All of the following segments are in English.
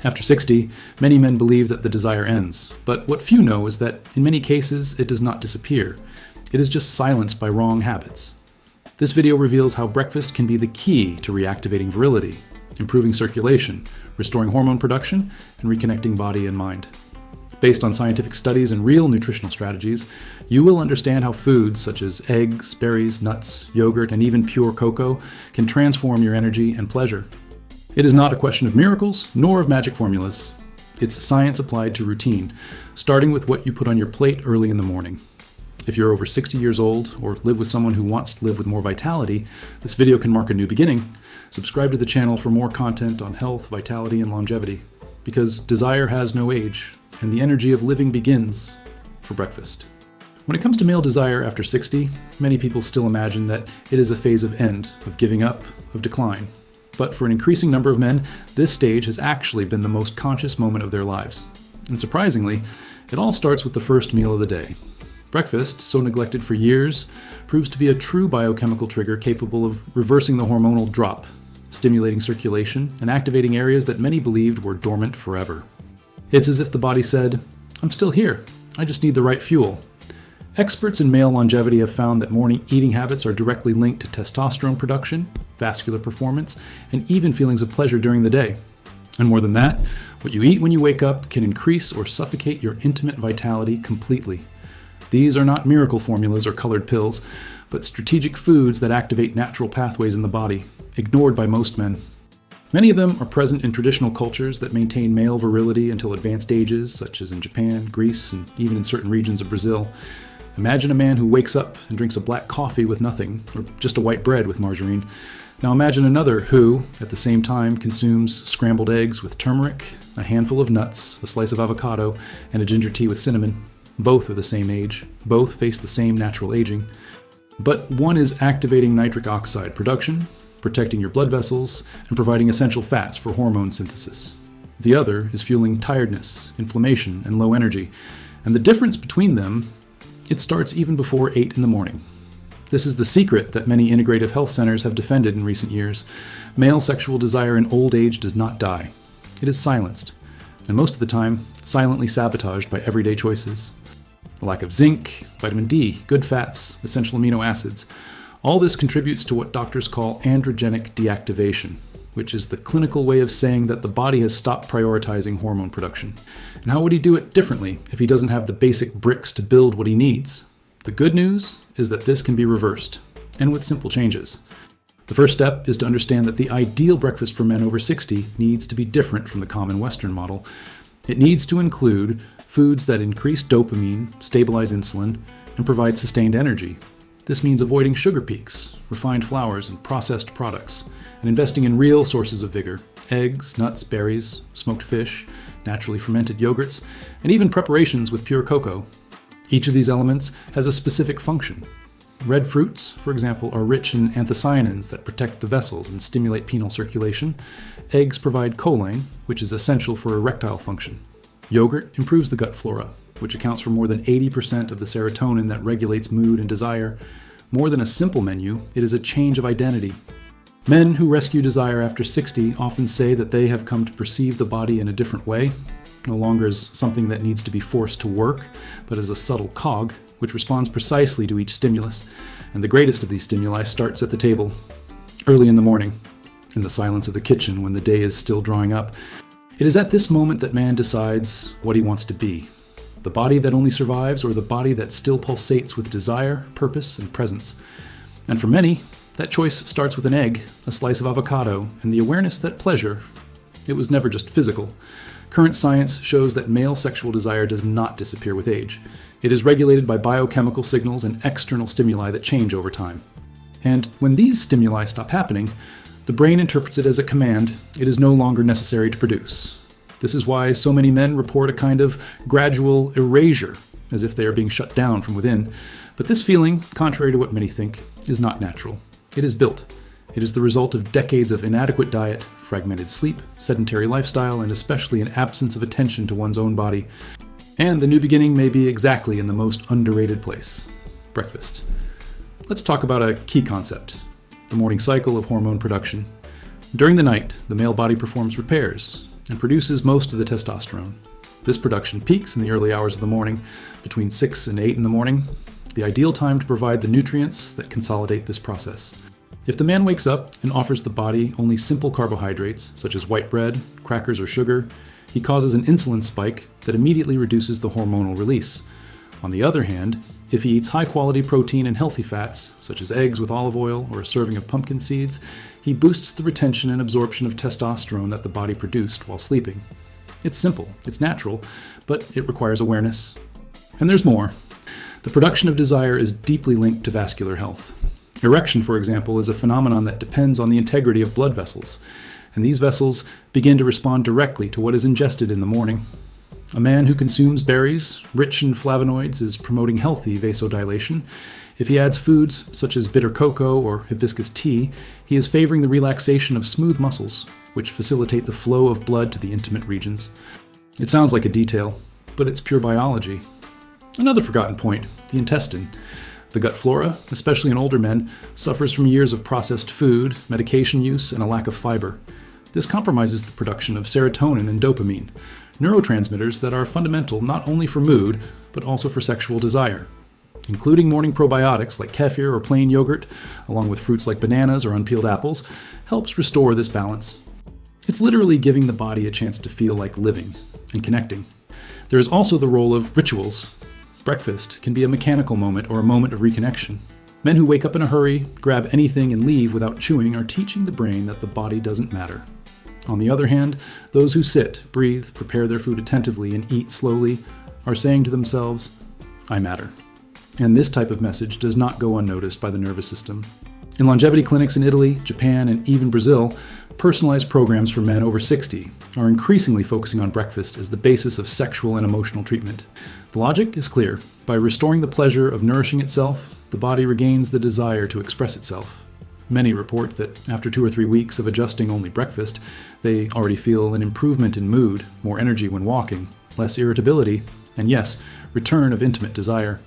After 60, many men believe that the desire ends, but what few know is that in many cases it does not disappear. It is just silenced by wrong habits. This video reveals how breakfast can be the key to reactivating virility, improving circulation, restoring hormone production, and reconnecting body and mind. Based on scientific studies and real nutritional strategies, you will understand how foods such as eggs, berries, nuts, yogurt, and even pure cocoa can transform your energy and pleasure. It is not a question of miracles, nor of magic formulas. It's science applied to routine, starting with what you put on your plate early in the morning. If you're over 60 years old or live with someone who wants to live with more vitality, this video can mark a new beginning. Subscribe to the channel for more content on health, vitality, and longevity, because desire has no age, and the energy of living begins for breakfast. When it comes to male desire after 60, many people still imagine that it is a phase of end, of giving up, of decline. But for an increasing number of men, this stage has actually been the most conscious moment of their lives. And surprisingly, it all starts with the first meal of the day. Breakfast, so neglected for years, proves to be a true biochemical trigger capable of reversing the hormonal drop, stimulating circulation, and activating areas that many believed were dormant forever. It's as if the body said, "I'm still here, I just need the right fuel." Experts in male longevity have found that morning eating habits are directly linked to testosterone production, vascular performance, and even feelings of pleasure during the day. And more than that, what you eat when you wake up can increase or suffocate your intimate vitality completely. These are not miracle formulas or colored pills, but strategic foods that activate natural pathways in the body, ignored by most men. Many of them are present in traditional cultures that maintain male virility until advanced ages, such as in Japan, Greece, and even in certain regions of Brazil. Imagine a man who wakes up and drinks a black coffee with nothing, or just a white bread with margarine. Now imagine another who, at the same time, consumes scrambled eggs with turmeric, a handful of nuts, a slice of avocado, and a ginger tea with cinnamon. Both are the same age, both face the same natural aging. But one is activating nitric oxide production, protecting your blood vessels, and providing essential fats for hormone synthesis. The other is fueling tiredness, inflammation, and low energy. And the difference between them, it starts even before 8 in the morning. This is the secret that many integrative health centers have defended in recent years. Male sexual desire in old age does not die. It is silenced, and most of the time, silently sabotaged by everyday choices. The lack of zinc, vitamin D, good fats, essential amino acids. All this contributes to what doctors call androgenic deactivation, which is the clinical way of saying that the body has stopped prioritizing hormone production. And how would he do it differently if he doesn't have the basic bricks to build what he needs? The good news is that this can be reversed, and with simple changes. The first step is to understand that the ideal breakfast for men over 60 needs to be different from the common Western model. It needs to include foods that increase dopamine, stabilize insulin, and provide sustained energy. This means avoiding sugar peaks, refined flours, and processed products, and investing in real sources of vigor: eggs, nuts, berries, smoked fish, naturally fermented yogurts, and even preparations with pure cocoa. Each of these elements has a specific function. Red fruits, for example, are rich in anthocyanins that protect the vessels and stimulate penile circulation. Eggs provide choline, which is essential for erectile function. Yogurt improves the gut flora, which accounts for more than 80% of the serotonin that regulates mood and desire. More than a simple menu, it is a change of identity. Men who rescue desire after 60 often say that they have come to perceive the body in a different way, no longer as something that needs to be forced to work, but as a subtle cog, which responds precisely to each stimulus. And the greatest of these stimuli starts at the table, early in the morning, in the silence of the kitchen when the day is still drawing up. It is at this moment that man decides what he wants to be: the body that only survives, or the body that still pulsates with desire, purpose, and presence. And for many, that choice starts with an egg, a slice of avocado, and the awareness that pleasure, it was never just physical. Current science shows that male sexual desire does not disappear with age. It is regulated by biochemical signals and external stimuli that change over time. And when these stimuli stop happening, the brain interprets it as a command it is no longer necessary to produce. This is why so many men report a kind of gradual erasure, as if they are being shut down from within. But this feeling, contrary to what many think, is not natural. It is built. It is the result of decades of inadequate diet, fragmented sleep, sedentary lifestyle, and especially an absence of attention to one's own body. And the new beginning may be exactly in the most underrated place: breakfast. Let's talk about a key concept: the morning cycle of hormone production. During the night, the male body performs repairs, and produces most of the testosterone. This production peaks in the early hours of the morning, between 6 and 8 in the morning, the ideal time to provide the nutrients that consolidate this process. If the man wakes up and offers the body only simple carbohydrates, such as white bread, crackers, or sugar, he causes an insulin spike that immediately reduces the hormonal release. On the other hand, if he eats high-quality protein and healthy fats, such as eggs with olive oil or a serving of pumpkin seeds, he boosts the retention and absorption of testosterone that the body produced while sleeping. It's simple, it's natural, but it requires awareness. And there's more. The production of desire is deeply linked to vascular health. Erection, for example, is a phenomenon that depends on the integrity of blood vessels, and these vessels begin to respond directly to what is ingested in the morning. A man who consumes berries, rich in flavonoids, is promoting healthy vasodilation. If he adds foods such as bitter cocoa or hibiscus tea, he is favoring the relaxation of smooth muscles, which facilitate the flow of blood to the intimate regions. It sounds like a detail, but it's pure biology. Another forgotten point, the intestine. The gut flora, especially in older men, suffers from years of processed food, medication use, and a lack of fiber. This compromises the production of serotonin and dopamine, neurotransmitters that are fundamental not only for mood, but also for sexual desire. Including morning probiotics like kefir or plain yogurt, along with fruits like bananas or unpeeled apples, helps restore this balance. It's literally giving the body a chance to feel like living and connecting. There is also the role of rituals. Breakfast can be a mechanical moment or a moment of reconnection. Men who wake up in a hurry, grab anything, and leave without chewing are teaching the brain that the body doesn't matter. On the other hand, those who sit, breathe, prepare their food attentively, and eat slowly are saying to themselves, I matter. And this type of message does not go unnoticed by the nervous system. In longevity clinics in Italy, Japan, and even Brazil, personalized programs for men over 60 are increasingly focusing on breakfast as the basis of sexual and emotional treatment. The logic is clear. By restoring the pleasure of nourishing itself, the body regains the desire to express itself. Many report that after 2 or 3 weeks of adjusting only breakfast, they already feel an improvement in mood, more energy when walking, less irritability, and yes, return of intimate desire.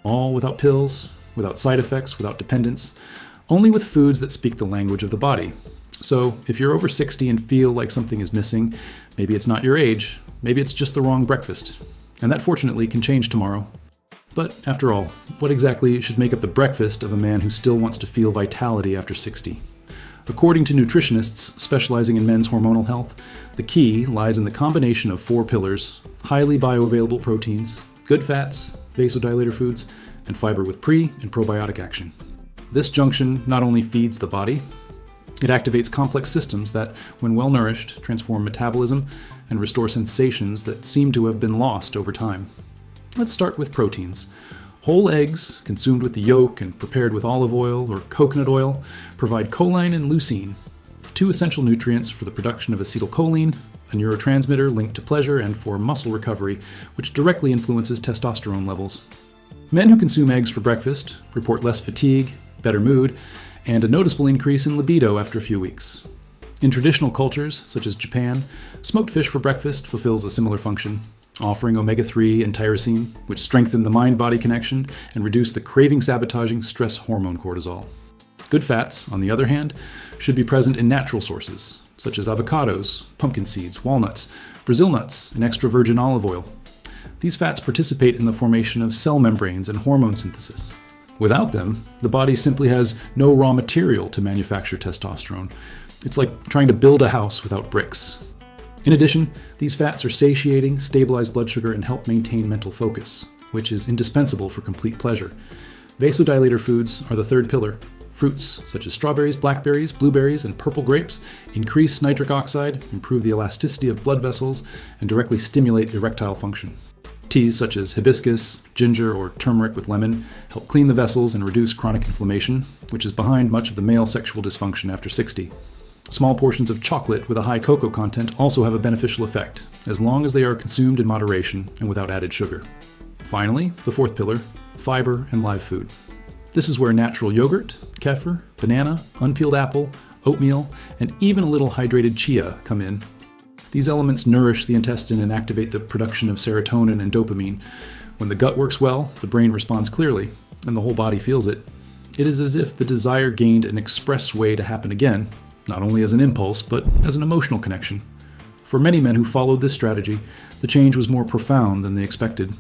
All without pills, without side effects, without dependence, only with foods that speak the language of the body. So, if you're over 60 and feel like something is missing, maybe it's not your age, maybe it's just the wrong breakfast. And that fortunately can change tomorrow. But after all, what exactly should make up the breakfast of a man who still wants to feel vitality after 60? According to nutritionists specializing in men's hormonal health, the key lies in the combination of 4 pillars: highly bioavailable proteins, good fats, vasodilator foods, and fiber with pre- and probiotic action. This junction not only feeds the body, it activates complex systems that, when well nourished, transform metabolism and restore sensations that seem to have been lost over time. Let's start with proteins. Whole eggs, consumed with the yolk and prepared with olive oil or coconut oil, provide choline and leucine, 2 essential nutrients for the production of acetylcholine, a neurotransmitter linked to pleasure and for muscle recovery, which directly influences testosterone levels. Men who consume eggs for breakfast report less fatigue, better mood, and a noticeable increase in libido after a few weeks. In traditional cultures, such as Japan, smoked fish for breakfast fulfills a similar function, offering omega-3 and tyrosine, which strengthen the mind-body connection and reduce the craving-sabotaging stress hormone cortisol. Good fats, on the other hand, should be present in natural sources, such as avocados, pumpkin seeds, walnuts, Brazil nuts, and extra virgin olive oil. These fats participate in the formation of cell membranes and hormone synthesis. Without them, the body simply has no raw material to manufacture testosterone. It's like trying to build a house without bricks. In addition, these fats are satiating, stabilize blood sugar, and help maintain mental focus, which is indispensable for complete pleasure. Vasodilator foods are the 3rd pillar. Fruits, such as strawberries, blackberries, blueberries, and purple grapes, increase nitric oxide, improve the elasticity of blood vessels, and directly stimulate erectile function. Teas such as hibiscus, ginger, or turmeric with lemon help clean the vessels and reduce chronic inflammation, which is behind much of the male sexual dysfunction after 60. Small portions of chocolate with a high cocoa content also have a beneficial effect, as long as they are consumed in moderation and without added sugar. Finally, the 4th pillar, fiber and live food. This is where natural yogurt, kefir, banana, unpeeled apple, oatmeal, and even a little hydrated chia come in. These elements nourish the intestine and activate the production of serotonin and dopamine. When the gut works well, the brain responds clearly, and the whole body feels it. It is as if the desire gained an express way to happen again, not only as an impulse, but as an emotional connection. For many men who followed this strategy, the change was more profound than they expected.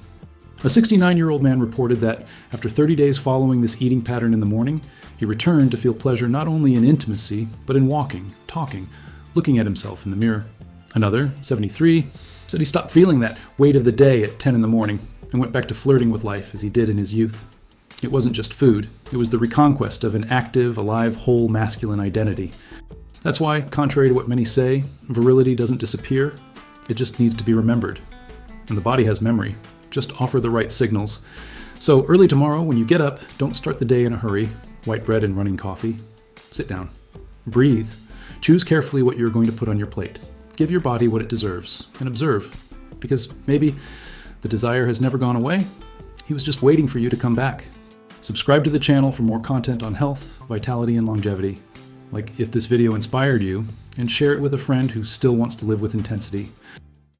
A 69-year-old man reported that after 30 days following this eating pattern in the morning, he returned to feel pleasure not only in intimacy, but in walking, talking, looking at himself in the mirror. Another, 73, said he stopped feeling that weight of the day at 10 in the morning and went back to flirting with life as he did in his youth. It wasn't just food, it was the reconquest of an active, alive, whole masculine identity. That's why, contrary to what many say, virility doesn't disappear, it just needs to be remembered. And the body has memory. Just offer the right signals. So early tomorrow, when you get up, don't start the day in a hurry, white bread and running coffee. Sit down. Breathe. Choose carefully what you're going to put on your plate. Give your body what it deserves, and observe. Because maybe the desire has never gone away. He was just waiting for you to come back. Subscribe to the channel for more content on health, vitality, and longevity. Like if this video inspired you, and share it with a friend who still wants to live with intensity.